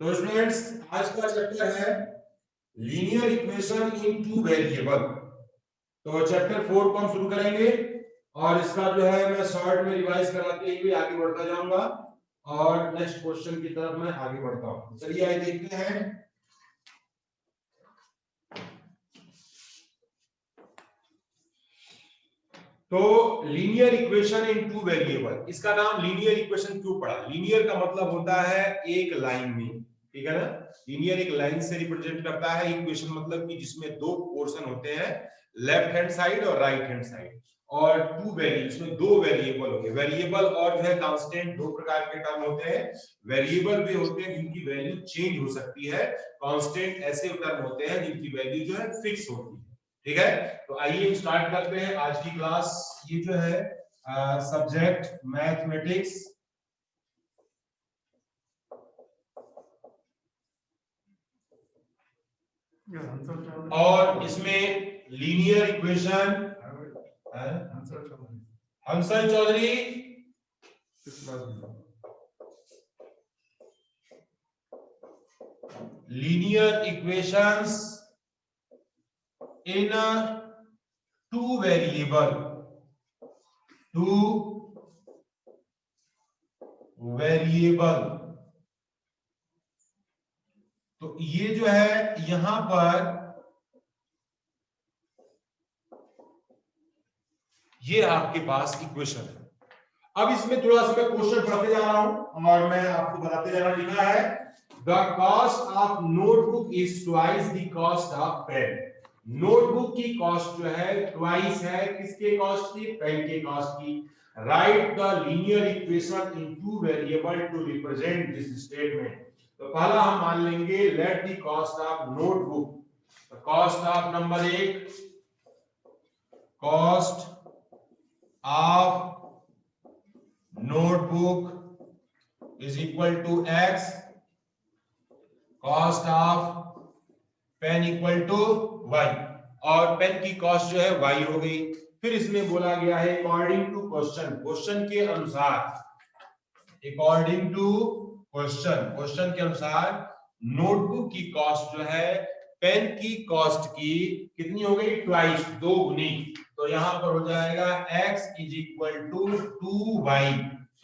तो स्टूडेंट्स आज का चैप्टर है linear equation in two variable. तो चैप्टर 4 को हम शुरू करेंगे और इसका जो है मैं शॉर्ट में रिवाइज कराते हुए आगे बढ़ता जाऊंगा और नेक्स्ट क्वेश्चन की तरफ मैं आगे बढ़ता हूं। चलिए आइए देखते हैं। तो linear equation in two variable, इसका नाम लीनियर इक्वेशन क्यों पड़ा? लीनियर का मतलब होता है एक लाइन में, ठीक है ना। लीनियर एक लाइन से रिप्रेजेंट करता है। इक्वेशन मतलब कि जिसमें दो पोर्शन होते हैं, लेफ्ट हैंड साइड और राइट हैंड साइड, और टू वेरिएबल, इसमें दो वेरिएबल होंगे। वेरिएबल और जो है कांस्टेंट, दो प्रकार के टर्म होते हैं। वेरिएबल भी होते हैं जिनकी वैल्यू चेंज हो सकती है, कांस्टेंट ऐसे टर्म होते हैं जिनकी वैल्यू जो है फिक्स होती है, ठीक है। तो आइए स्टार्ट करते हैं आज की क्लास। ये जो है सब्जेक्ट मैथमेटिक्स, और इसमें linear equation Hansal Chaudhary linear equations in two variable तो ये जो है यहां पर ये आपके पास इक्वेशन है। अब इसमें थोड़ा सा मैं क्वेश्चन पढ़ते जा रहा हूं और मैं आपको बताते जा रहा हूं। लिखा है the cost of notebook is twice the cost of pen. Notebook की कॉस्ट जो है ट्वाइस है, किसके कॉस्ट की? पेन के कॉस्ट की। Write the linear equation in two variable to represent this statement. तो पहला हम मान लेंगे let the cost of notebook. Cost of number 1, cost of notebook is equal to x, cost of pen equal to y, और pen की cost जो है y हो गई। फिर इसमें बोला गया है अकॉर्डिंग टू क्वेश्चन, क्वेश्चन के अनुसार, अकॉर्डिंग टू क्वेश्चन, क्वेश्चन के अनुसार नोटबुक की कॉस्ट जो है पेन की कॉस्ट की कितनी हो गई? ट्वाइस, दो गुनी। तो यहां पर हो जाएगा x is equal to 2y।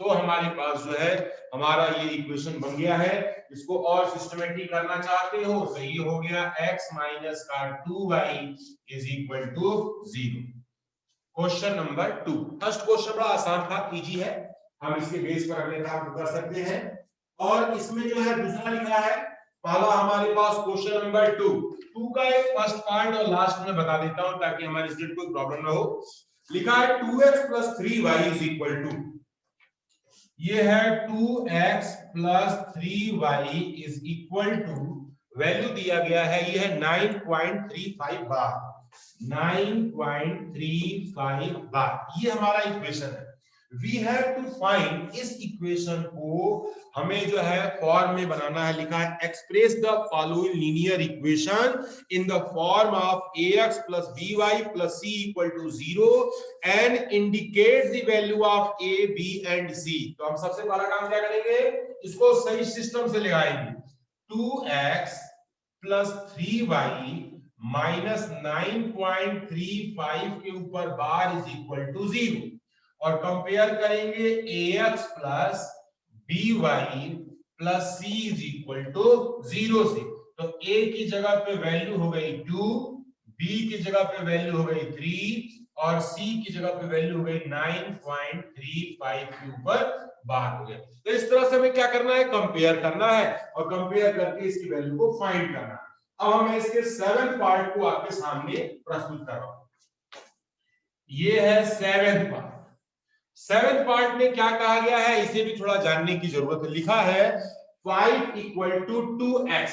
तो हमारे पास जो है हमारा ये इक्वेशन बन गया है। इसको और सिस्टमेटिक करना चाहते हो तो ये हो गया x माइनस का 2y is equal to 0। Question number 2। First question बड़ा आसान था, इजी है, हम इसके बेस पर अगले काम कर सकते हैं। और इसमें जो है दूसरा लिखा है, पहला हमारे पास क्वेश्चन नंबर 2 का एक फर्स्ट पार्ट और लास्ट में बता देता हूं ताकि हमारे स्टूडेंट को प्रॉब्लम ना हो। लिखा है 2x plus 3y is equal to, ये है 2x plus 3y is equal to, value दिया गया है ये है 9.35 बार, 9.35 बार। ये हमारा इक्वेशन है। वी हैव टू फाइंड, इस इक्वेशन को हमें जो है फॉर्म में बनाना है। लिखा है express the following linear equation in the form of ax plus by plus c equal to 0 and indicate the value of a b and c। तो हम सबसे पहला काम क्या करेंगे, इसको सही सिस्टम से लगाएंगे। 2x प्लस 3y माइनस 9.35 के ऊपर बार इज इक्वल टू 0, और कंपेयर करेंगे ax plus by plus c is equal to 0 से। तो a की जगह पे वैल्यू हो गई 2, b की जगह पे वैल्यू हो गई 3 और c की जगह पे वैल्यू हो गई 9.35 के ऊपर बार हो गया। तो इस तरह से हमें क्या करना है, कंपेयर करना है और कंपेयर करके इसकी वैल्यू को फाइंड करना है। अब मैं इसके 7th पार्ट को आपके सामने प्रस्तुत कर रहा हूं। ये है 7th पार्ट। 7th पार्ट में क्या कहा गया है, इसे भी थोड़ा जानने की जरूरत है। लिखा है 5 equal to 2x,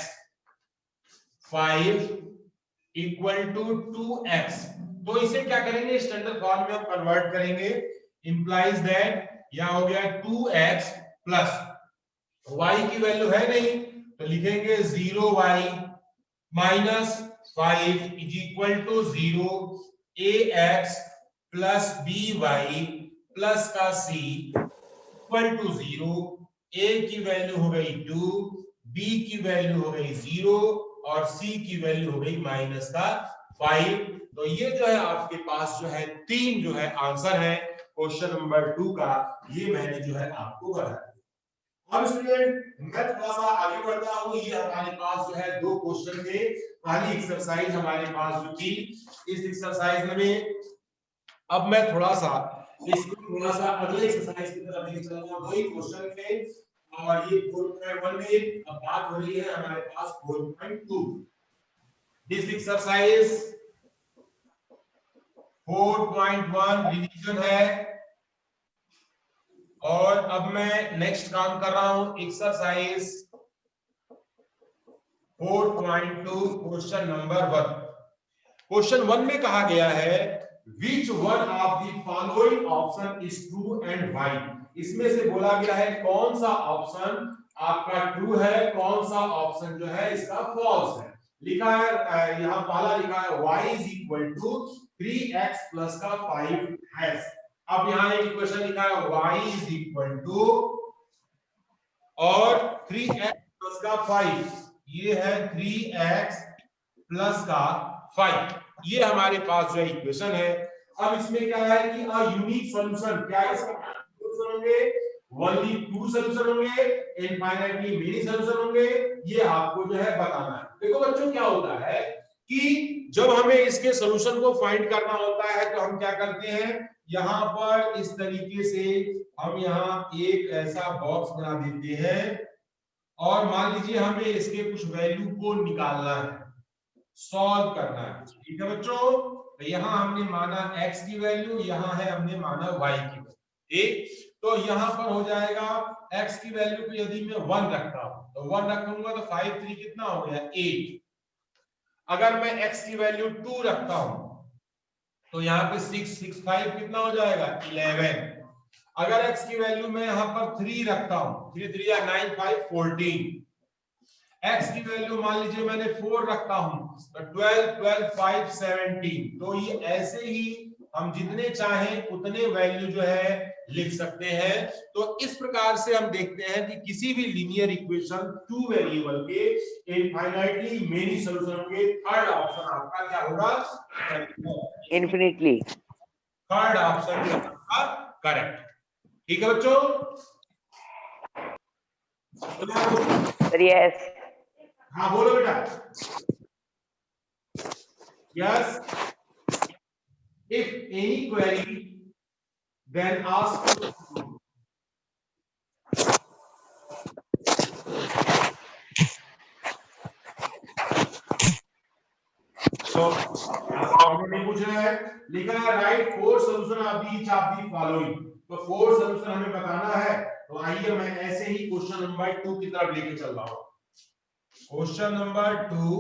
5 equal to 2x। तो इसे क्या करेंगे, स्टैंडर्ड फॉर्म में हम कन्वर्ट करेंगे। इंप्लाइज दैट यह हो गया 2x प्लस y की वैल्यू है नहीं तो लिखेंगे 0y minus 5 is equal to 0, ax plus by plus का c इक्वल टू 0, a की वैल्यू हो गई 2, बी की वैल्यू हो गई 0 और सी की वैल्यू हो गई माइनस का 5। तो ये जो है आपके पास जो है 3 जो है आंसर है क्वेश्चन नंबर 2 का, ये मैंने जो है आपको बताया। अब स्टूडेंट मैं थोड़ा सा आगे बढ़ता हूं। ये हमारे पास जो है 2 क्वेश्चन थे। पहली एक्सरसाइज हमारे पास जो थी, इस एक्सरसाइज में अब मैं थोड़ा सा इसको थोड़ा सा अगले एक्सरसाइज की तरफ लेके चलूंगा। 2 ही क्वेश्चन थे और ये 4.1 में अब बात हो रही है हमारे पास 4.2। दिस एक्सरसाइज 4.1 रिवीजन है और अब मैं नेक्स्ट काम कर रहा हूं एक्सरसाइज 4.2 क्वेश्चन नंबर 1। क्वेश्चन 1 में कहा गया है which one of the following option is true and why। इसमें से बोला गया है कौन सा ऑप्शन आपका ट्रू है, कौन सा ऑप्शन जो है इसका फॉल्स है। लिखा है यहां पहला लिखा है y is equal to 3x plus का 5s। अब यहां एक इक्वेशन लिखा है y is equal to और 3x plus का 5, ये है 3x plus का 5, ये हमारे पास जो इक्वेशन है। अब इसमें क्या है कि अ यूनिक सॉल्यूशन, क्या इसका सॉल्यूशन होंगे, ओनली 2 सॉल्यूशन होंगे, इनफाइनाइटली मेनी सॉल्यूशन होंगे, ये आपको जो है बताना है। देखो बच्चों क्या होता है कि जब हमें इसके सॉल्यूशन को फाइंड करना होता है तो हम क्या करते हैं, यहां पर इस तरीके से हम यहां एक ऐसा बॉक्स बना देते हैं और मान लीजिए हमें इसके कुछ वैल्यू को निकालना है, सॉल्व करना है। ठीक है बच्चों, तो यहां हमने माना x की वैल्यू, यहां है हमने माना y की वैल्यू। ठीक, तो यहां पर हो जाएगा x की वैल्यू को यदि मैं 1 रखता हूं तो 1 रखूंगा तो 5 3 कितना हो गया 8। अगर मैं x की वैल्यू 2 रखता हूं तो यहां पे 6 6 5 कितना हो जाएगा 11। अगर x की वैल्यू मैं यहां पर 3 रखता हूं, 3 3 या 9 5 14। x की वैल्यू मान लीजिए मैंने 4 रखता हूं तो 12 12 5 17। तो ये ऐसे ही हम जितने चाहें उतने वैल्यू जो है लिख सकते हैं। तो इस प्रकार से हम देखते हैं कि किसी भी लीनियर इक्वेशन 2 वेरिएबल के इनफाइनाइटली मेनी सॉल्यूशन के थर्ड ऑप्शन आपका क्या होगा, इन्फिनिटली। थर्ड ऑप्शन जो आपका करेक्ट। ठीक है बच्चों, यस। हाँ बोलो बेटा। Yes, if any query then ask to so पूछ रहे हैं, लिखा है right 4 solution of each of the following. तो 4 सॉल्यूशन हमें बताना है। तो आइए मैं ऐसे ही क्वेश्चन नंबर 2 की तरफ लेके चल रहा हूं। क्वेश्चन नंबर 2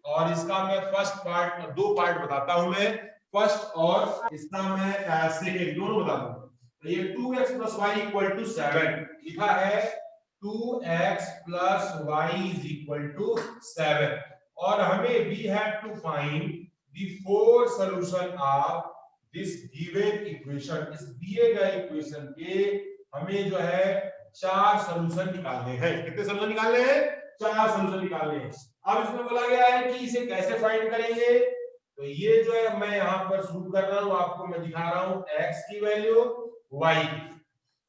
और इसका मैं फर्स्ट पार्ट, 2 पार्ट बताता हूं मैं, फर्स्ट और इसका मैं सेकंड दोनों बता दूंगा। तो ये 2x plus y equal to 7 लिखा है, 2x plus y is equal to 7 और हमें we have to find the 4 solution of this given equation। इस दिए गए इक्वेशन के हमें जो है 4 सॉल्यूशन निकालने हैं। कितने सॉल्यूशन निकालने हैं, 4 सॉल्यूशन निकालने हैं। अब इसमें बोला गया है कि इसे कैसे फाइंड करेंगे। तो ये जो है मैं यहां पर शुरू कर रहा हूं, आपको मैं दिखा रहा हूं x की वैल्यू y की,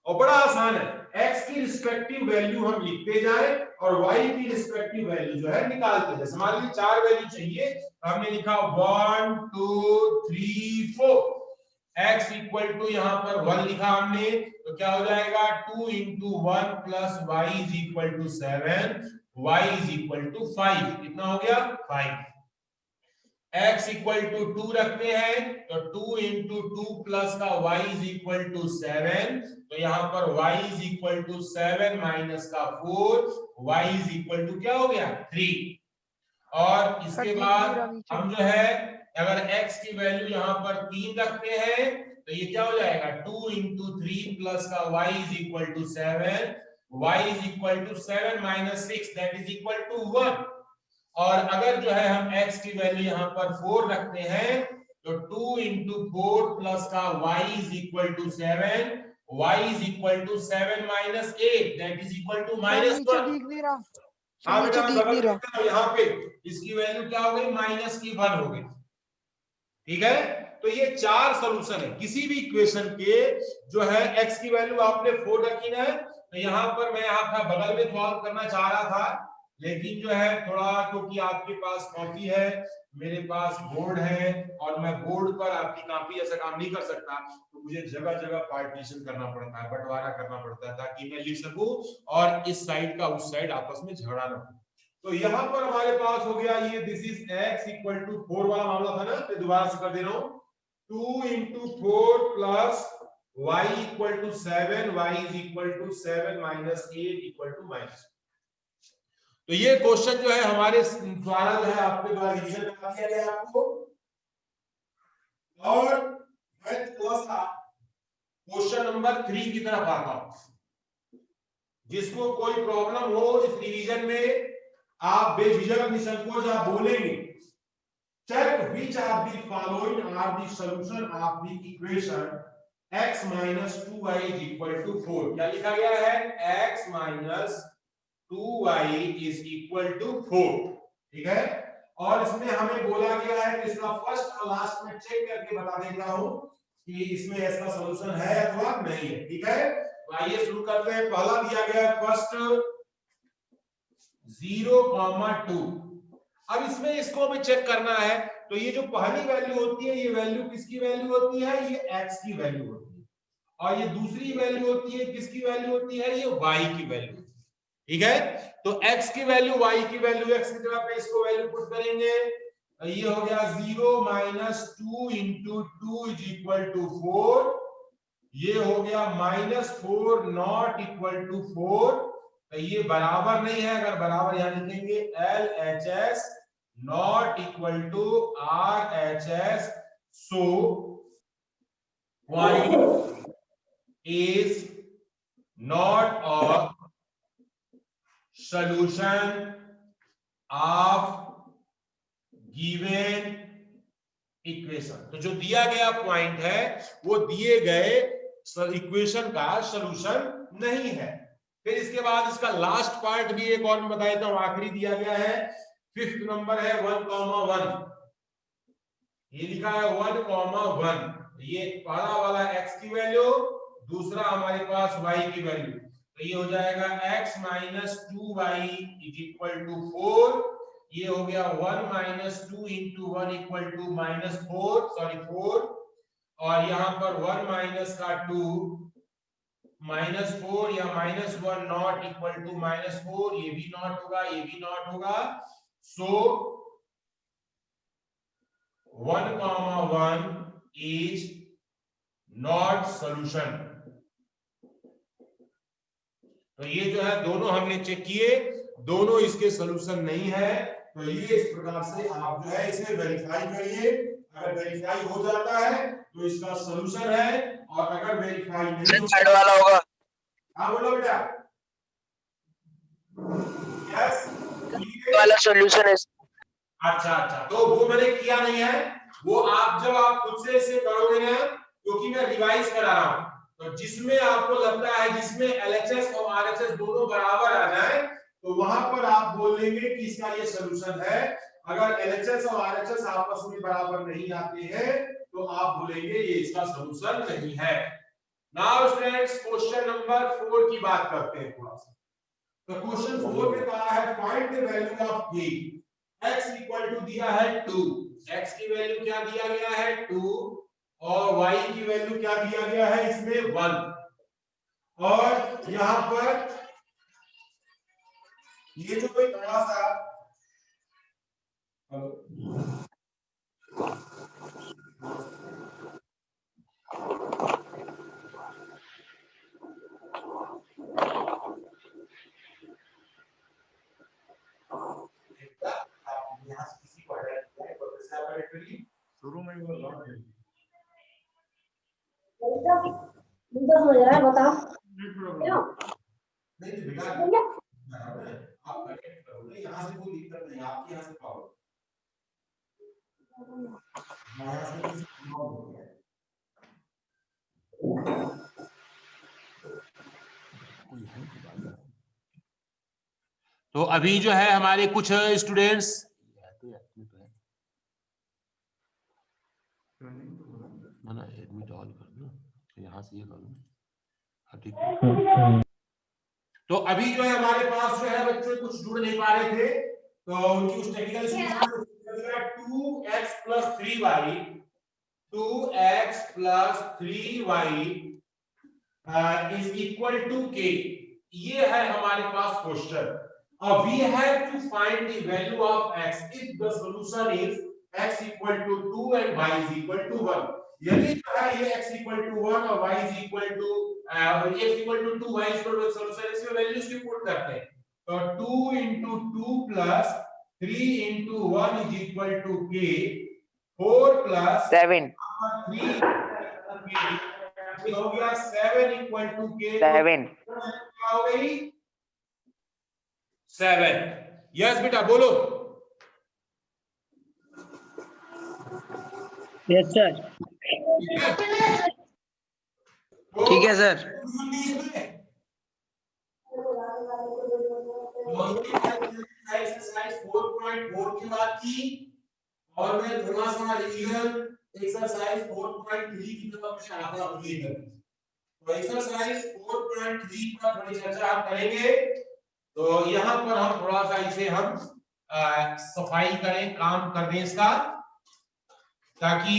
और बड़ा आसान है, x की रिस्पेक्टिव वैल्यू हम लिखते जाएं और y की रिस्पेक्टिव वैल्यू जो है निकालते जाएं। मान लीजिए 4 वैल्यू चाहिए, हमने लिखा 1 2 3 4, x इक्वल टू यहां पर 1 लिखा हमने, तो क्या हो जाएगा 2 into 1 plus y is equal to 7, y is equal to 5। कितना हो गया 5। x इक्वल टू 2 रखते हैं तो 2 into 2 plus का y is equal to 7, तो यहां पर y is equal to 7 minus का 4, y is equal to क्या हो गया 3। और इसके बाद हम जो है अगर x की वैल्यू यहां पर 3 रखते हैं तो ये क्या हो जाएगा 2 into 3 plus का y is equal to 7, y is equal to 7 minus 6 that is equal to 1। और अगर जो है हम x की वैल्यू यहां पर 4 रखते हैं तो 2 into 4 plus का y is equal to 7, y is equal to 7 minus 8 that is equal to -1। हाँ बेटा मैं बगल में लिखता हूं, यहाँ पे इसकी वैल्यू क्या हो गई, माइनस की 1 हो गई। ठीक है, तो ये 4 सॉल्यूशन है किसी भी इक्वेशन के। जो है x की वैल्यू आपने 4 रखी है, तो यहाँ पर मैं आपका बगल में सॉल्व करना चाह रहा था, लेकिन जो है थोड़ा, क्योंकि आपके पास कॉपी है, मेरे पास बोर्ड है, और मैं बोर्ड पर आपकी कॉपी ऐसा काम नहीं कर सकता, तो मुझे जगह जगह पार्टीशन करना पड़ता है, बंटवारा करना पड़ता है, ताकि मैं लिख सकूं और इस साइड का उस साइड आपस में झगड़ा ना हो। तो यहां पर हमारे पास हो गया ये, this is x equal to 4 वाला मामला था ना, तो दोबारा से कर दे रहा हूं, 2 into 4 plus y equal to 7, y is equal to 7 minus 8 equal to minus. तो ये क्वेश्चन जो है हमारे द्वारा जो है आपके द्वारा रिवीजन करा दिया गया आपको, और मैं थोड़ा सा क्वेश्चन नंबर 3 की तरफ आता हूं। जिसको कोई प्रॉब्लम हो इस रिवीजन में, आप बेझिझक निसंकोच आप बोलेंगे, check which of the following are the solution of the equation x minus 2y is equal to 4। क्या लिखा गया है, x minus 2y is equal to 4। ठीक है, और इसमें हमें बोला गया है कि इसका फर्स्ट और लास्ट में चेक करके बता देता हूं कि इसमें इसका सॉल्यूशन है अथवा नहीं है। ठीक है, तो आइए शुरू करते हैं। पहला दिया गया फर्स्ट 0,2। अब इसमें इसको हमें चेक करना है, तो ये जो पहली वैल्यू होती है, ये वैल्यू किसकी वैल्यू होती है, ये x की वैल्यू होती है, और ये दूसरी वैल्यू होती है, किसकी वैल्यू होती है, ये y की वैल्यू। ठीक है, तो x की वैल्यू, y की वैल्यू, x की जगह पे इसको वैल्यू पुट करेंगे, तो ये हो गया 0 minus 2 into 2 is equal to 4। ये हो गया माइनस 4 नॉट इक्वल टू 4, तो ये बराबर नहीं है, अगर बराबर यहां लिखेंगे LHS not equal to RHS, so point is not a solution of given equation. तो जो दिया गया पॉइंट है वो दिए गए इक्वेशन का सॉल्यूशन नहीं है। फिर इसके बाद इसका लास्ट पार्ट भी एक और मैं बता देता हूं, आखिरी दिया गया है, 5th नंबर है 1,1। ये लिखा है 1,1। ये पहला वाला x की वैल्यू, दूसरा हमारे पास y की वैल्यू, तो ये हो जाएगा x minus 2y is equal to 4। ये हो गया 1 minus 2 into 1 equal to minus 4, sorry 4, और यहां पर 1 माइनस का 2 माइनस 4 या minus 1 not equal to minus 4, ये भी नॉट होगा, ये भी नॉट होगा, सो 1,1 is not solution। तो ये जो है दोनों हमने चेक किए, दोनों इसके सॉल्यूशन नहीं है। तो ये इस प्रकार से आप जो है इसे वेरीफाई करिए, अगर वेरीफाई हो जाता है तो इसका सॉल्यूशन है, और अगर वेरीफाई नहीं होता वाला होगा। हाँ बोलो बेटा, यस वाला सॉल्यूशन है। अच्छा अच्छा, तो वो मैंने किया नहीं है, वो आप जब आप खुद से इसे करोगे ना, क्योंकि मैं रिवाइज करा रहा हूं, तो जिसमें आपको लगता है जिसमें LHS और RHS दोनों बराबर आ जाए, तो वहां पर आप बोलेंगे कि इसका ये सॉल्यूशन है। अगर LHS और RHS आपस में बराबर नहीं आते हैं, तो आप बोलेंगे ये इसका सॉल्यूशन नहीं है। नाउ स्टूडेंट्स, क्वेश्चन नंबर 4 की बात करते हैं थोड़ा सा। तो क्वेश्चन 4 में कहा है find the value of k। x equal to दिया है 2, x की वैल्यू क्या दिया गया है 2, और y की वैल्यू क्या दिया गया है इसमें 1, और यहां पर ये जो कोई थोड़ा सा यहां से किसी को हटा दिया है, तो जैसे आप एक्चुअली शुरू में वो लॉट है हो जा रहा है, बताओ नहीं बेटा, आप कनेक्ट करोगे, यहां से कोई दिक्कत नहीं, आपके यहां से प्रॉब्लम, यहां से कुछ प्रॉब्लम है। तो अभी जो है हमारे कुछ स्टूडेंट्स एडमिट ऑल कर दो, यहाँ से ये करूँ, ठीक। तो अभी जो है हमारे पास जो है बच्चे कुछ जुड़ नहीं पा रहे थे, तो उनकी उस technical 2x + 3y 2x + 3y is equal to k, ये है हमारे पास क्वेश्चन। अब we have to find the value of x if the solution is x equal to 2 and y is equal to 1। यदि जो है ये x equal to 1 और y is equal to x equal to 2 y is equal to solution, इसमें values की put करते हैं, तो 2 into 2 plus 3 into 1 is equal to k, 4 plus 7 3 हो गया 7 equal to k, 7 क्या हो गई 7। यस बेटा बोलो। Yes sir. ठीक है सर। एक्सरसाइज 4.4 की बात की और मैं थोड़ा सा रिवीजन एक्सरसाइज 4.3 की तरफ से आगे बढ़ेंगे। तो एक्सरसाइज 4.3 पर थोड़ी चर्चा हम करेंगे। तो यहाँ पर हम थोड़ा सा इसे हम सफाई करें, काम कर दें इसका, ताकि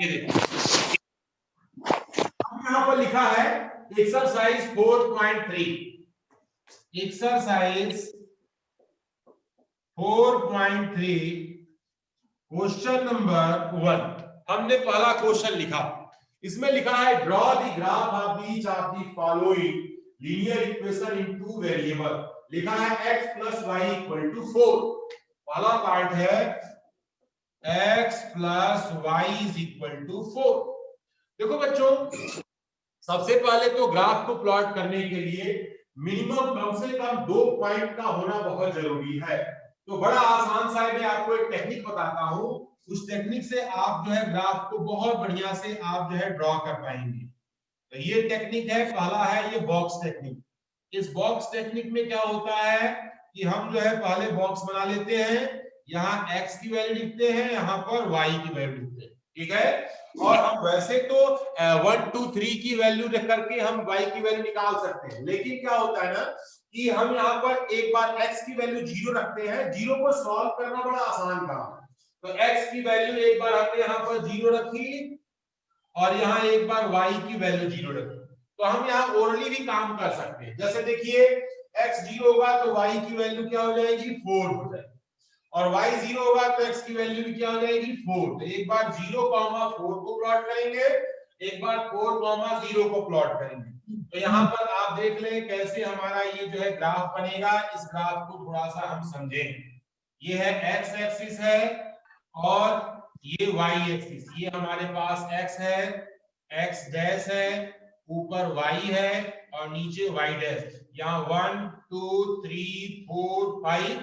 ये देखो यहाँ पर लिखा है एक्सरसाइज 4.3, एक्सरसाइज 4.3 क्वेश्चन नंबर 1। हमने पहला क्वेश्चन लिखा, इसमें लिखा है draw the graph of each of the following linear equation in two variable. लिखा है x + y = 4। पहला पार्ट है x + y = 4। देखो बच्चों, सबसे पहले तो ग्राफ को प्लॉट करने के लिए मिनिमम कम से कम 2 पॉइंट का होना बहुत जरूरी है। तो बड़ा आसान सा है, मैं आपको एक टेक्निक बताता हूं, उस टेक्निक से आप जो है ग्राफ को बहुत बढ़िया से आप जो है ड्रॉ कर पाएंगे। तो ये टेक्निक है, पहला है ये बॉक्स टेक्निक। इस बॉक्स टेक्निक में क्या होता है कि हम जो है पहले बॉक्स बना लेते हैं, यहाँ x की वैल्यू लिखते हैं, यहाँ पर y की वैल्यू लिखते हैं, ठीक है। और हम वैसे तो 1 2 3 की वैल्यू रख करके हम y की वैल्यू निकाल सकते हैं, लेकिन क्या होता है ना कि हम यहाँ पर एक बार x की वैल्यू 0 रखते हैं। 0 को सॉल्व करना बड़ा आसान काम है। तो x की वैल्यू एक बार हमने यहाँ पर 0 रखी और यहाँ एक बार y की वैल्यू 0 रखी, तो हम यहाँ ओरली भी काम कर सकते हैं। जैसे देखिए x 0 होगा तो y की वैल्यू क्या हो जाएगी 4 हो जाएगी, और y 0 होगा तो x की वैल्यू भी क्या हो जाएगी 4। तो एक बार 0, 4 को प्लॉट करेंगे, एक बार 4, 0 को प्लॉट करेंगे। तो यहाँ पर आप देख लें कैसे हमारा ये जो है ग्राफ बनेगा। इस ग्राफ को थोड़ा सा हम समझें। ये है x एक्सिस है और ये y एक्सिस, ये हमारे पास x है, x डैश है, ऊपर y है और नीचे y डैश। यहाँ 1 2 3 4 5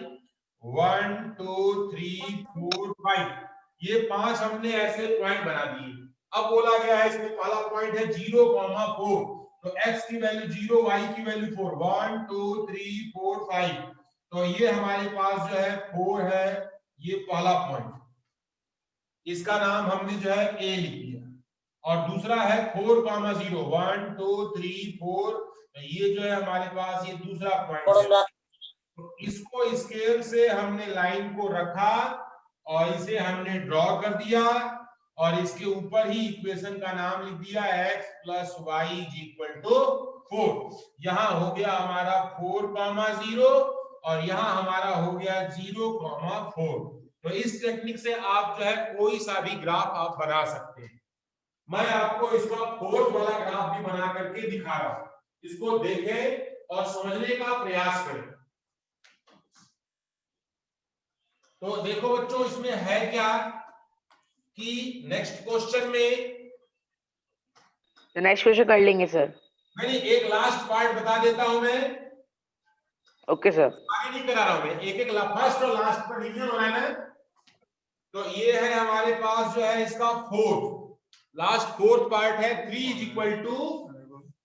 1 2 3 4 5 ये 5 हमने ऐसे पॉइंट बना दिए। अब बोला गया है इसमें पहला पॉइंट है 0, 4, तो x की वैल्यू 0, y की वैल्यू 4, 1 2 3 4 5, तो ये हमारे पास जो है 4 है, ये पहला पॉइंट, इसका नाम हमने जो है a लिख दिया। और दूसरा है 4, 0, 1 2 3 4, ये जो है हमारे पास ये दूसरा पॉइंट है। तो इसको स्केल से हमने लाइन को रखा और इसे हमने ड्रॉ कर दिया और इसके ऊपर ही इक्वेशन का नाम लिख दिया x + y = 4। यहाँ हो गया हमारा 4, 0 और यहाँ हमारा हो गया 0, 4। तो इस टेक्निक से आप जो है कोई सा भी ग्राफ आप बना सकते हैं। मैं आपको इसका 4 वाला ग्राफ भी बना करके दिखा रहा हूं, इसको देखें और समझने का प्रयास करें। तो देखो बच्चों, इसमें है क्या कि नेक्स्ट क्वेश्चन में नेक्स्ट क्वेश्चन कर लेंगे सर। मैंने एक लास्ट पार्ट बता देता हूं मैं। Okay sir. आगे नहीं करा रहा हूं मैं, एक फर्स्ट और लास्ट पर रिवीजन हो रहा है ना। तो ये है हमारे पास जो है इसका 4, लास्ट फोर्थ पार्ट है 3 is equal to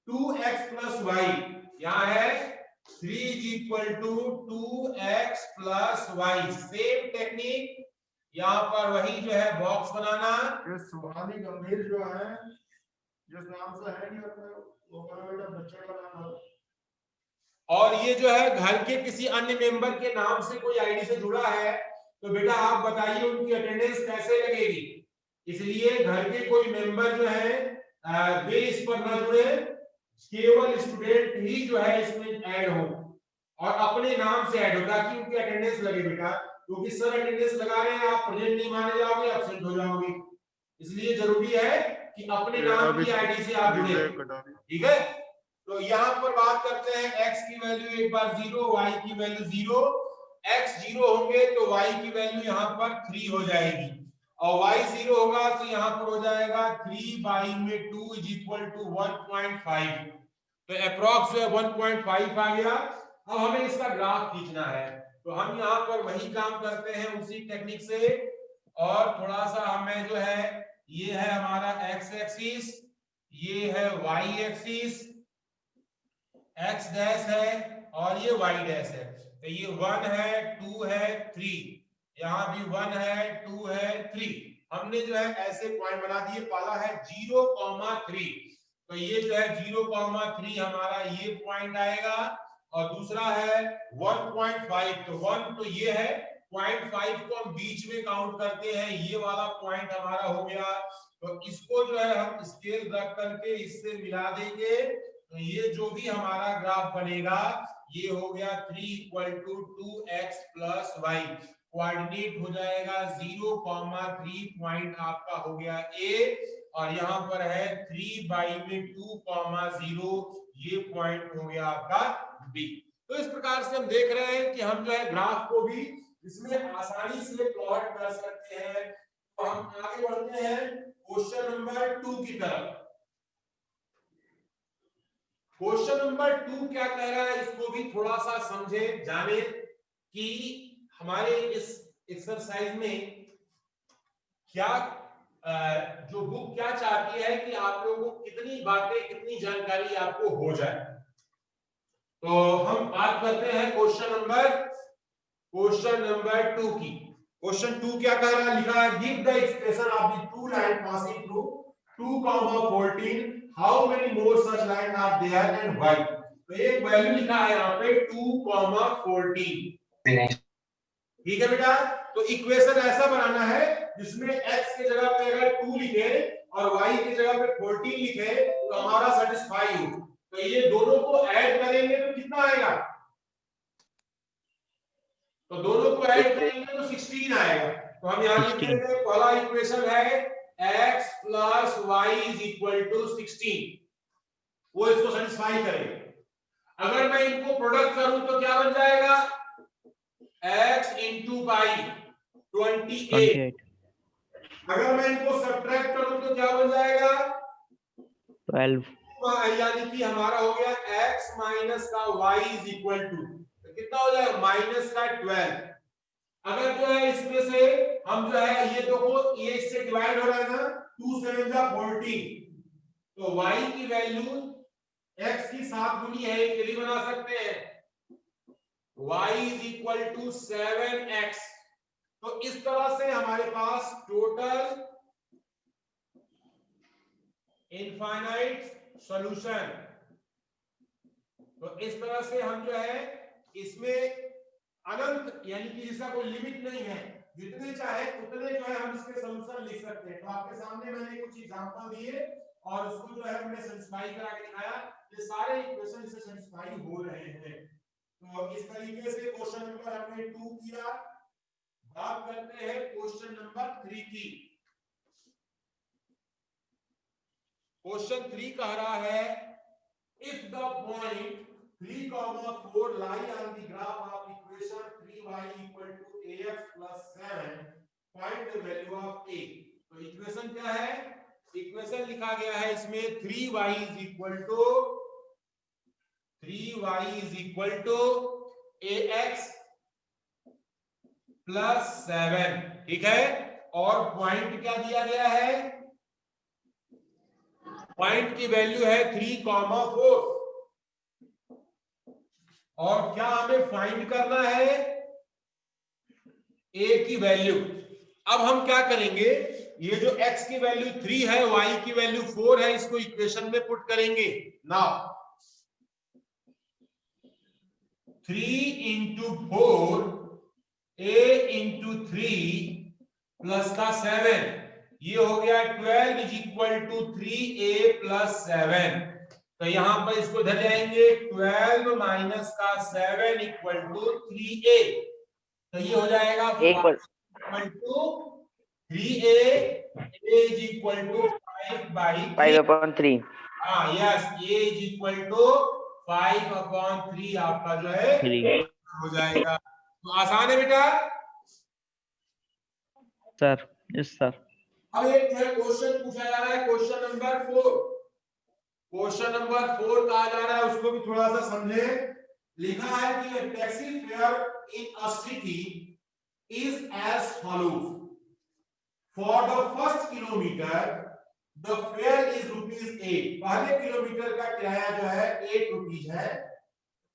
2x plus y. यहाँ है 3 is equal to 2x plus y. Same technique यहाँ पर वही जो है बॉक्स बनाना। ये सुहानी गंभीर जो है जिस नाम से है नहीं अपने वो बेटा बच्चे का नाम है। और ये जो है घर के किसी अन्य मेंबर के नाम से कोई आईडी से जुड़ा है तो बेटा आप बताइए उनकी अटेंडेंस कैसे लगेगी। इसलिए घर के कोई मेंबर जो है वे इस पर न जुड़े, केवल स्टूडेंट ही जो है इसमें ऐड हो और अपने नाम से ऐड हो ताकि उनकी अटेंडेंस लगे बेटा। क्योंकि सर अटेंडेंस लगा रहे हैं, आप प्रेजेंट नहीं माने जाओगे, एब्सेंट हो जाओगे। इसलिए जरूरी है कि अपने नाम की आईडी से आप जुड़े। ठीक है, तो यहाँ पर बात करते हैं x की वैल्यू एक बार 0, y की वैल्यू 0। x 0 होंगे तो y की वैल्यू यहाँ पर 3 हो जाएगी और y 0 होगा तो यहाँ पर हो जाएगा 3 बाई में 2 इज इक्वल टू 1.5। तो अप्रॉक्स जो है 1.5 आ गया। अब हमें इसका ग्राफ खींचना है तो हम यहाँ पर वही काम करते हैं उसी टेक्निक से। और थोड़ा सा हमें जो है ये है हमारा x एक्सिस, ये है y एक्सिस, x डैश है और ये y डैश है। तो ये 1 है 2 है 3, यहाँ भी 1 है 2 है 3। हमने जो है ऐसे पॉइंट बना दिए, पहला है 0,3 तो ये जो है 0,3 हमारा ये पॉइंट आएगा और दूसरा है 1.5 तो 1 तो ये है 0.5 को हम बीच में काउंट करते हैं, ये वाला पॉइंट हमारा हो गया। तो इसको जो है हम स्केल रख करके इससे मिला देंगे तो ये जो भी हमारा ग्राफ बनेगा ये हो गया 3 equal to 2x plus y. Coordinate हो जाएगा 0,3 पॉइंट आपका हो गया A और यहाँ पर है 3 बाई में 2,0 ये पॉइंट हो गया आपका B। तो इस प्रकार से हम देख रहे हैं कि हम जो है ग्राफ को भी इसमें आसानी से प्लॉट कर सकते हैं। तो हम आगे बढ़ते हैं क्वेश्चन नंबर 2 की तरफ। क्वेश्चन नंबर 2 क्या कह रहा है इसको भी थोड़ा सा समझे जाने कि हमारे इस एक्सरसाइज में क्या जो बुक क्या चाहती है कि आप लोगों को कितनी बातें कितनी जानकारी आपको हो जाए। तो हम बात करते हैं क्वेश्चन नंबर 2 की। क्वेश्चन 2 क्या कह रहा है, लिखा है give the expression of the two line passing through 2,14 how many more such line are there and why. तो एक वैल्यू लिखा है यहाँ पे 2,14। ठीक है बेटा, तो इक्वेशन ऐसा बनाना है जिसमें x के जगह पे अगर 2 लिखे और y की जगह पे 14 लिखे तो हमारा सेटिस्फाई हो। तो ये दोनों को ऐड करेंगे तो कितना आएगा, तो दोनों को ऐड करेंगे तो 16 आएगा। तो हम यहाँ लिख देंगे पहला इक्वेशन है x plus y is equal to 16, वो इसको सेटिस्फाई करेगा। अगर मैं इनको प्रोडक्ट करूं तो क्या बन जाएगा x इंटू बाई 28। अगर मैं इनको सब्ट्रैक्ट करूं तो क्या बन जाएगा 12। यानी कि हमारा हो गया x माइनस का y इज इक्वल टू कितना हो जाएगा माइनस का 12। अगर जो है इसमें से हम जो है ये देखो ये इससे डिवाइड हो रहा है ना 2 7 जा 14 तो y की वैल्यू x की 7 गुनी है ये भी बना सकते हैं y is equal to 7x। तो इस तरह से हमारे पास टोटल इनफाइनाइट सॉल्यूशन। तो इस तरह से हम जो है इसमें अनंत यानी कि इसका कोई लिमिट नहीं है, जितने चाहे उतने जो है हम इसके सॉल्यूशन लिख सकते हैं। तो आपके सामने मैंने कुछ एग्जांपल दिए और उसको जो है हमने सेटिस्फाई करा के दिखाया, ये सारे इक्वेशन से सेटिस्फाई हो रहे हैं। तो इस तरीके से क्वेश्चन नंबर हमने 2 किया। बात करते हैं क्वेश्चन नंबर 3 की। क्वेश्चन 3 कह रहा है if the point 3,4 lie on the graph of equation 3y equal to ax plus 7 find the value of a। तो इक्वेशन क्या है, इक्वेशन लिखा गया है इसमें 3y is equal to ax plus 7। ठीक है, और पॉइंट क्या दिया गया है पॉइंट की वैल्यू है 3,4 और क्या हमें फाइंड करना है ए की वैल्यू। अब हम क्या करेंगे, ये जो x की वैल्यू 3 है, y की वैल्यू 4 है, इसको इक्वेशन में पुट करेंगे। Now 3 into 4 a into 3 plus का 7, ये हो गया 12 is equal to 3a plus 7। तो यहां पर इसको इधर जाएंगे, 12 माइनस का 7 इक्वल टू 3a। तो ये हो जाएगा equal to 3a, a is equal to 5/3। हाँ yes, a is equal to 5/3 आपका जो है 3 हो जाएगा। तो आसान है बेटा। सर। Yes sir. अब एक जो है क्वेश्चन पूछा जा रहा है, क्वेश्चन नंबर 4। क्वेश्चन नंबर 4 कहा जा रहा है, उसको भी थोड़ा सा समझे। लिखा है कि taxi fare in a city is as follows. For the first kilometre the fare is ₹8। पहले किलोमीटर का किराया जो है ₹8 है।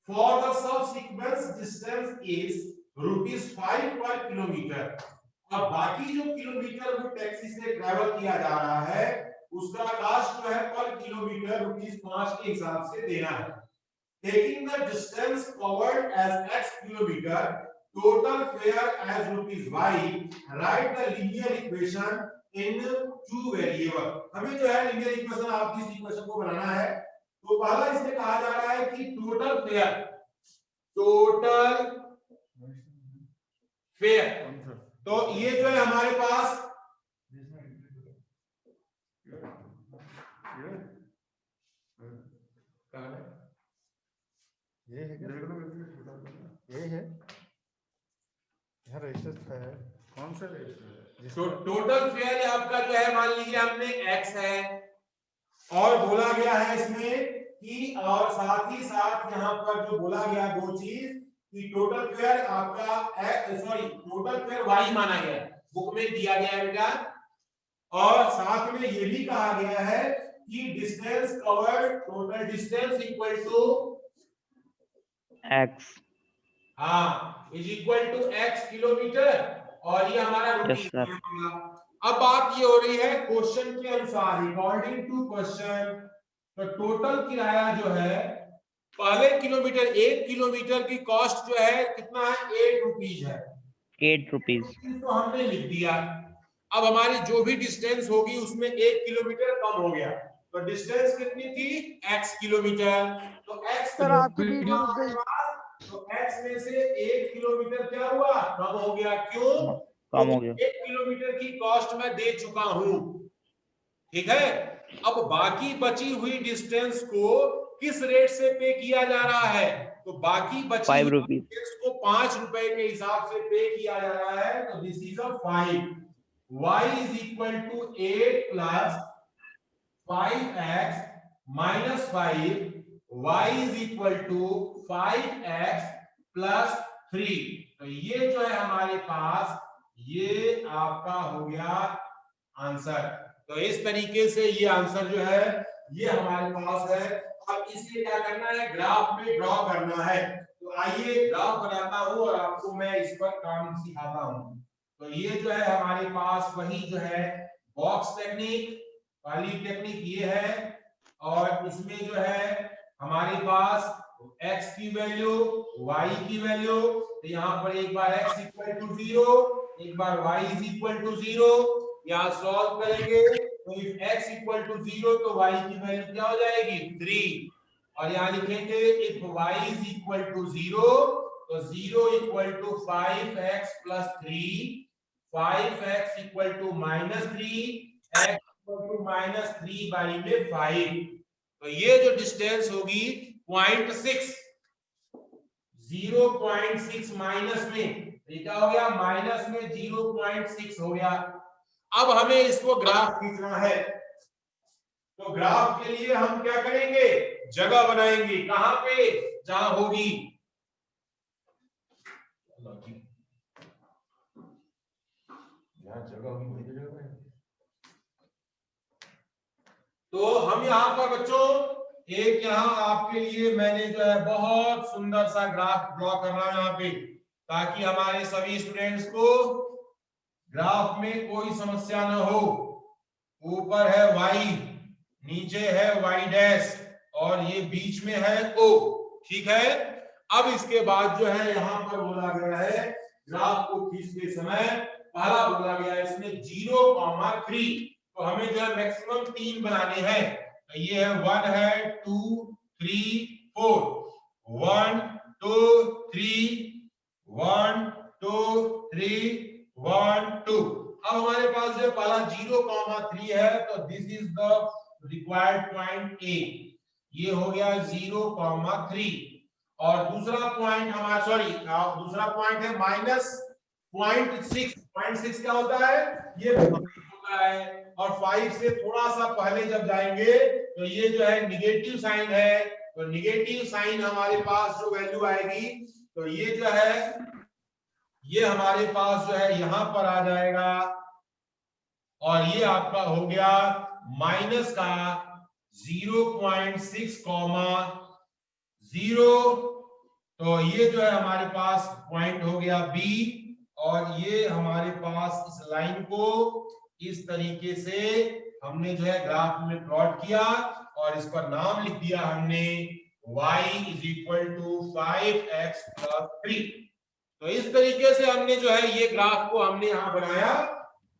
For the subsequent distance is ₹5 per kilometre. अब बाकी जो किलोमीटर वो टैक्सी से ट्रैवल किया जा रहा है उसका कॉस्ट जो है पर किलोमीटर ₹5 के हिसाब से देना है। Taking the distance covered as x kilometre, total fare as ₹y, write the linear equation in 2 variable. हमें जो है लीनियर इक्वेशन, आपकी इस इक्वेशन को बनाना है। तो पहला इसमें कहा जा रहा है कि टोटल फेयर, तो ये जो है हमारे पास ये है, ये है यहाँ रजिस्टर है। कौन सा रजिस्टर है? तो टोटल फेयर आपका जो है, मान लीजिए हमने x है और बोला गया है इसमें कि, और साथ ही साथ यहाँ पर जो बोला गया दो चीज कि टोटल फेयर आपका टोटल फेयर y माना गया है, बुक में दिया गया है बेटा। और साथ में ये भी कहा गया है कि distance covered, total distance equal to x। हाँ is equal to x kilometre, और ये हमारा यस रुपीज सर। में। अब बात ये हो रही है क्वेश्चन के अनुसार, अकॉर्डिंग टू क्वेश्चन, तो टोटल किराया जो है पहले किलोमीटर, 1 किलोमीटर की कॉस्ट जो है कितना है, ₹8 है। ₹8 तो हमने लिख दिया। अब हमारी जो भी डिस्टेंस होगी उसमें 1 किलोमीटर कम हो गया, तो डिस्टेंस कितनी थी, x किलोमीटर। तो x सर आपकी वीडियो रुक गई। तो x में से 1 किलोमीटर क्या हुआ, कम हो गया। क्यों? कम हो गया। 1 किलोमीटर की कॉस्ट मैं दे चुका हूं, ठीक है। अब बाकी बची हुई डिस्टेंस को किस रेट से पे किया जा रहा है, तो बाकी बची हुई ₹5 डिस्टेंस को ₹5 के हिसाब से पे किया जा रहा है। तो this is a 5, y is equal to 8 plus 5x minus 5, y is equal to 5x plus 3। तो ये जो है हमारे पास, ये आपका हो गया आंसर। तो इस तरीके से ये आंसर जो है ये हमारे पास है। अब इसलिए क्या करना है, ग्राफ में ड्रॉ करना है। तो आइए ग्राफ बनाता हूं और आपको मैं इस पर काम सिखाता हूं। तो ये जो है हमारे पास वही जो है बॉक्स टेक्निक वाली टेक्निक ये है, और इसमें जो है हमारे पास x की वैल्यू, y की वैल्यू, तो यहाँ पर एक बार x इक्वल टू 0, एक बार y इज इक्वल टू 0, यहाँ सॉल्व करेंगे तो इफ x इक्वल टू 0 तो y की वैल्यू क्या हो जाएगी, 3। और यहाँ लिखेंगे if y is equal to 0 तो 0 equal to 5x plus 3, 5x equal to -3, x equal to -3 में 5। तो ये जो डिस्टेंस होगी 0.6, 0.6 माइनस में, क्या हो गया, माइनस में 0.6 हो गया। अब हमें इसको ग्राफ खींचना है, तो ग्राफ के लिए हम क्या करेंगे, जगह बनाएंगे। कहां पे, जहां होगी, जहां जगह होगी वही तो जगह है। तो हम यहाँ पर बच्चों एक यहाँ आपके लिए मैंने जो है बहुत सुंदर सा ग्राफ ड्रॉ कर रहा हूं यहाँ पे, ताकि हमारे सभी स्टूडेंट्स को ग्राफ में कोई समस्या न हो। ऊपर है y, नीचे है y डैश और ये बीच में है o। ठीक है, अब इसके बाद जो है यहाँ पर बोला गया है ग्राफ को खींचते समय पहला बोला गया है इसमें 0,3, तो हमें जो है मैक्सिमम 3 बनाने हैं। तो ये है 1 है 2 3 4, 1 2 3 1 2 3 1 2। अब हमारे पास जो पहला 0,3 है, तो this is the required point A, ये हो गया 0,3। और दूसरा पॉइंट हमारा दूसरा पॉइंट है -0.6। 0.6 क्या होता है, ये होता है। और 5 से थोड़ा सा पहले जब जाएंगे तो ये जो है निगेटिव साइन है, तो निगेटिव साइन हमारे पास जो वैल्यू आएगी तो ये जो है ये हमारे पास जो है यहां पर आ जाएगा, और ये आपका हो गया माइनस का 0.6,0। तो ये जो है हमारे पास पॉइंट हो गया बी, और ये हमारे पास इस लाइन को इस तरीके से हमने जो है ग्राफ में प्लॉट किया और इस पर नाम लिख दिया हमने y = 5x + 3। तो इस तरीके से हमने जो है ये ग्राफ को हमने यहाँ बनाया,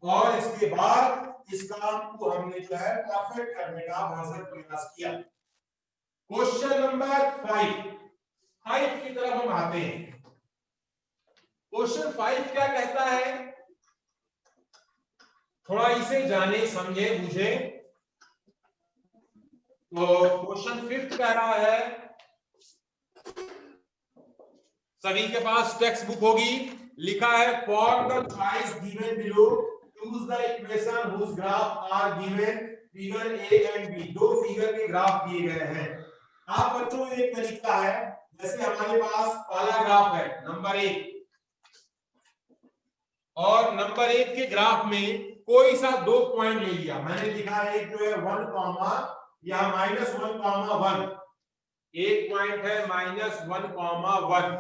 और इसके बाद इस काम को हमने जो है परफेक्ट करने का भरसक प्रयास किया। क्वेश्चन नंबर 5 की तरफ हम आते हैं। क्वेश्चन 5 क्या कहता है, थोड़ा इसे जाने समझे बुझे। तो क्वेश्चन 5 कह रहा है, सभी के पास टेक्स्ट बुक होगी, लिखा है for the choice given below choose the equation whose graph are given, figure A and B. दो फिगर के ग्राफ दिए गए हैं। आप बच्चों एक तरीका है, जैसे हमारे पास पहला ग्राफ है नंबर 1, और नंबर 1 के ग्राफ में कोई सा 2 पॉइंट ले लिया। मैंने लिखा है एक जो है 1, या -1,1, एक पॉइंट है -1,1,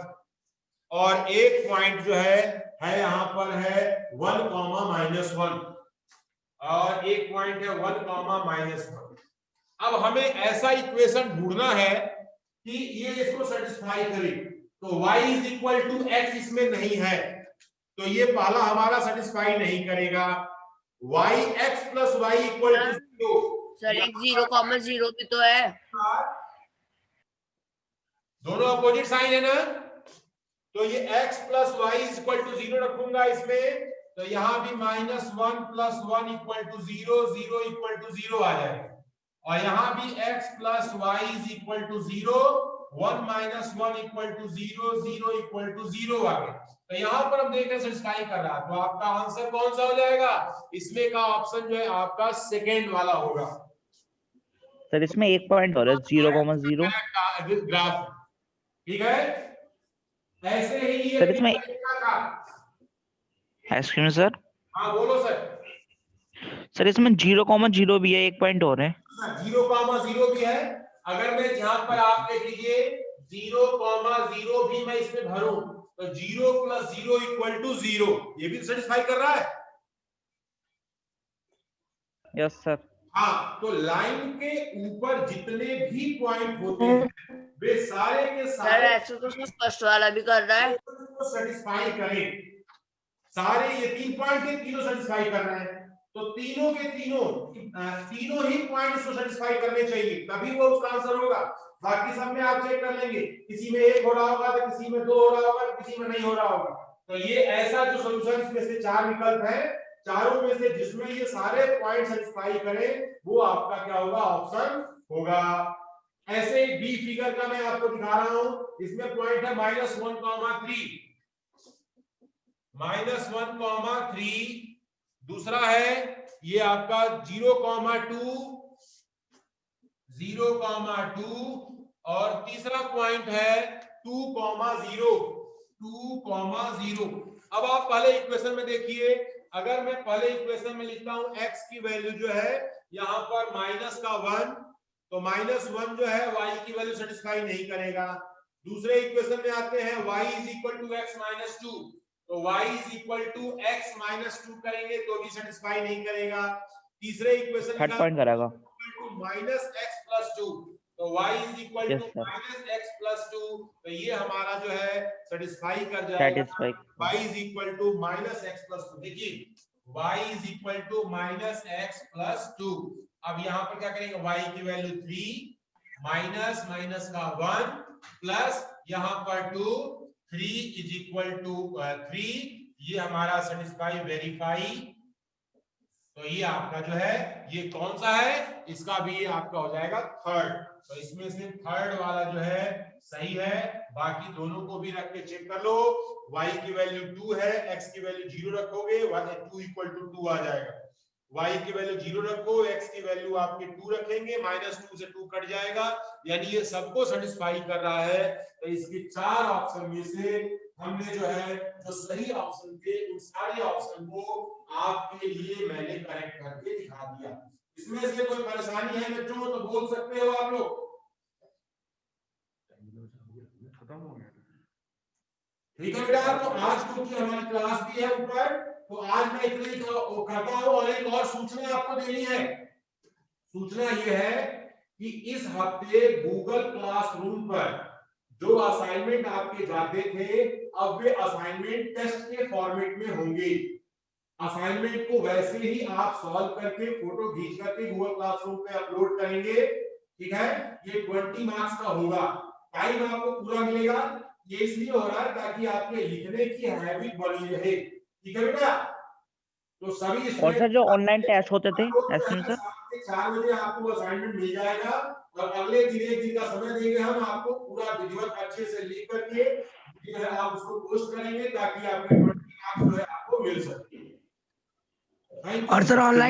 और एक पॉइंट जो है यहां पर है 1, और एक पॉइंट है 1, अब हमें ऐसा इक्वेशन ढूंढना है कि ये इसको सेटिस्फाई करे। तो y = x इसमें नहीं है, तो ये पहला हमारा सेटिस्फाई नहीं करेगा। x + y = 0। सर एक 0,0 भी तो है, दोनों अपोजिट साइन है ना, तो ये x + y = 0 रखूंगा इसमें, तो यहां भी -1 + 1 = 0, 0 = 0 आ जाएगा। और यहां भी x + y = 0, 1 - 1 = 0, 0 = 0 आ गया। तो यहां पर हम देख रहे हैं सेटिस्फाई कर रहा है, तो आपका आंसर कौन सा हो जाएगा, इसमें का ऑप्शन जो है आपका सेकंड वाला होगा। सर इसमें एक पॉइंट और है 0,0 ग्राफ, ठीक है। ऐसे ही ये सर इसमें था। एक्सक्यूज मी सर, हाँ बोलो सर। सर इसमें 0,0 भी है, एक पॉइंट और है। 0,0 भी है। अगर मैं यहाँ पर आप देख लीजिए 0,0 भी मैं इसमें भरूं तो 0 + 0 = 0, ये भी सेटिस्फाई कर रहा है। Yes sir. हाँ, तो लाइन के ऊपर जितने भी पॉइंट होते हैं वे सारे के सर सारे ऐसे तो उसमें फर्स्ट वाला भी कर रहा है, सेटिस्फाई करें। सारे ये 3 पॉइंट के तीनों सेटिस्फाई कर रहे हैं, तो तीनों के तीनों ही पॉइंट इसको सेटिस्फाई करने चाहिए, तभी वो उसका आंसर होगा। बाकी सब में आप चेक कर लेंगे, किसी में 1 हो रहा होगा तो किसी में 2 हो रहा होगा, किसी में नहीं हो रहा होगा। तो ये ऐसा जो सोल्यूशन, इसमें से 4 विकल्प है, चारों में से जिसमें ये सारे पॉइंट सेटिस्फाई करें वो आपका क्या होगा, ऑप्शन होगा। ऐसे ही बी फिगर का मैं आपको दिखा रहा हूं, इसमें पॉइंट है -1,3, दूसरा है ये आपका 0,2, और तीसरा पॉइंट है 2,0। अब आप पहले इक्वेशन में देखिए, अगर मैं पहले इक्वेशन में लिखता हूं x की वैल्यू जो है यहाँ पर -1, तो -1 जो है y की वैल्यू सेटिस्फाई नहीं करेगा। दूसरे इक्वेशन में आते हैं y = x - 2, तो y = x - 2 करेंगे तो भी सेटिस्फाई नहीं करेगा। तीसरे इक्वेशन थर्ड पॉइंट करेगा। -x + 2, तो y = यस सर, -x + 2, तो ये हमारा जो है सेटिस्फाई कर जाएगा। सेटिस्फाई। y = -x + 2, देखिए y = -x + 2। अब यहाँ पर क्या करेंगे, y की वैल्यू 3 माइनस का 1 प्लस यहाँ पर 2, 3 = 3, ये हमारा सेटिस्फाई वेरीफाई। तो ये आपका जो है ये कौन सा है, इसका भी ये आपका हो जाएगा थर्ड। तो इसमें से थर्ड वाला जो है सही है, बाकी दोनों को भी रख के चेक कर लो। y की वैल्यू 2 है, x की वैल्यू 0 रखोगे, 2 = 2 आ जाएगा। y की वैल्यू 0 रखो, x की वैल्यू आपके 2 रखेंगे, -2 से 2 कट जाएगा, यानी ये सबको सेटिस्फाई कर रहा है। तो इसके 4 ऑप्शन में से हमने जो है जो सही ऑप्शन थे उन सारे ऑप्शन को आपके लिए मैंने करेक्ट करके दिखा दिया। इसमें से कोई परेशानी है बच्चों तो बोल सकते हो आप लोग। खत्म हो गया। ठीक है बेटा, तो आज क्योंकि हमारी क्लास भी है ऊपर, तो आज मैं इतना ही करता हूं। और एक और सूचना आपको देनी है। सूचना यह है कि इस हफ्ते गूगल क्लासरूम पर जो असाइनमेंट आपके जाते थे, अब वे असाइनमेंट टेस्ट के फॉर्मेट में होंगे। असाइनमेंट को वैसे ही आप सॉल्व करके फोटो खींच करके गूगल क्लासरूम पे अपलोड करेंगे, ठीक है। ये 20 मार्क्स का होगा, टाइम आपको पूरा मिलेगा। ये इसलिए हो रहा है ताकि आपके लिखने की हैबिट बनी रहे, ठीक है बेटा। तो सभी और सर जो ऑनलाइन टेस्ट होते थे एसएम सर, 4 बजे आपको असाइनमेंट मिल जाएगा, और अगले दिन एक दिन का समय देंगे हम आपको, पूरा विधिवत अच्छे से लिख करके जो है आप उसको पोस्ट करेंगे ताकि आपके 20 मार्क्स जो है आपको मिल सके। और सर ऑनलाइन